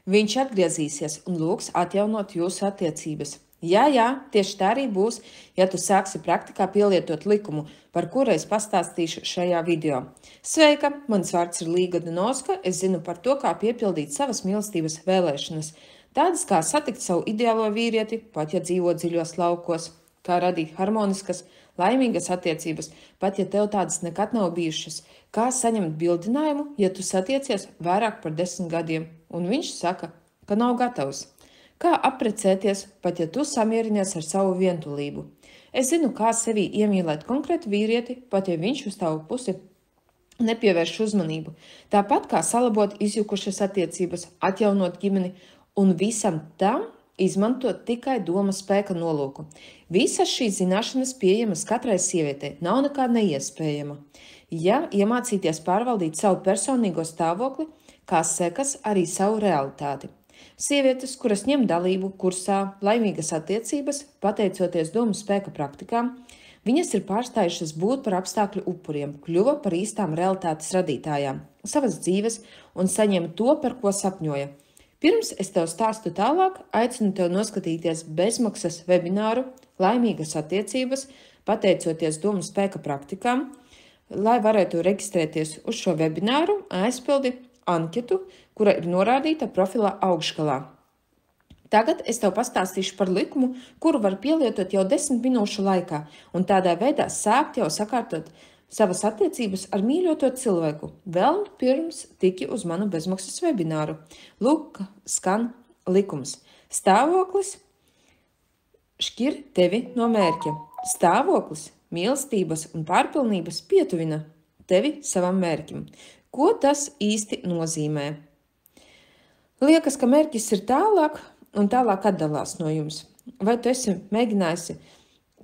Viņš atgriezīsies un lūgs atjaunot jūsu attiecības. Jā, tieši tā arī būs, ja tu sāksi praktikā pielietot likumu, par kuru es pastāstīšu šajā video. Sveika, mans vārds ir Līga Danovska, es zinu par to, kā piepildīt savas mīlestības vēlēšanas. Tādas kā satikt savu ideālo vīrieti, pat ja dzīvo dziļos laukos, kā radīt harmoniskas, laimīgas attiecības, pat ja tev tādas nekad nav bijušas, kā saņemt bildinājumu, ja tu satiecies vairāk par 10 gadiem, un viņš saka, ka nav gatavs. Kā apprecēties, pat ja tu samierinies ar savu vientulību. Es zinu, kā sevī iemīlēt konkrētu vīrieti, pat ja viņš uz tavu pusi nepievērš uzmanību. Tāpat kā salabot izjukušas attiecības, atjaunot ģimeni un visam tam izmantot tikai domas spēka nolūku. Visas šīs zināšanas pieejamas katrai sievietei, nav nekā neiespējama. Ja iemācīties pārvaldīt savu personīgo stāvokli, kā sekas arī savu realitāti. Sievietes, kuras ņem dalību kursā laimīgas attiecības, pateicoties domu spēka praktikām, viņas ir pārstājušas būt par apstākļu upuriem, kļuva par īstām realitātes radītājām, savas dzīves un saņem to, par ko sapņoja. Pirms es tev stāstu tālāk, aicinu tev noskatīties bezmaksas webināru Laimīgas attiecības, pateicoties domu spēka praktikām. Lai varētu reģistrēties uz šo webināru, aizpildi anketu, kura ir norādīta profilā augšgalā. Tagad es tev pastāstīšu par likumu, kuru var pielietot jau 10 minūšu laikā, un tādā veidā sākt jau sakārtot savas attiecības ar mīļoto cilvēku, vēl pirms tiki uz manu bezmaksas webināru. Lūk, skan likums. Stāvoklis šķir tevi no mērķa. Stāvoklis mīlestības un pārpilnības pietuvina tevi savam mērķim. Ko tas īsti nozīmē? Liekas, ka mērķis ir tālāk un tālāk atdalās no jums. Vai tu esi mēģinājusi,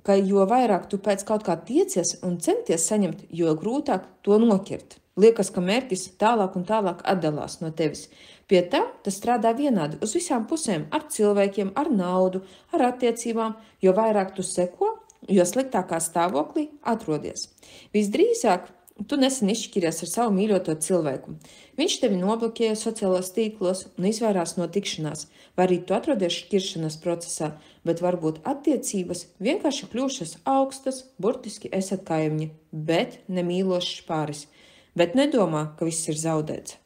ka jo vairāk tu pēc kaut kā tiecies un centies saņemt, jo grūtāk to noķert? Liekas, ka mērķis tālāk un tālāk atdalās no tevis. Pie tam tas strādā vienādi uz visām pusēm, ar cilvēkiem, ar naudu, ar attiecībām. Jo vairāk tu seko, jo sliktākā stāvoklī atrodies. Visdrīzāk tu nesen izšķiries ar savu mīļoto cilvēku. Viņš tevi nobloķēja sociālos tīklos un izvairās no tikšanās, vai arī tu atrodies šķiršanas procesā, bet varbūt attiecības vienkārši kļūšas augstas, burtiski esat kaimiņi, bet nemīlošs pāris. Bet nedomā, ka viss ir zaudēts.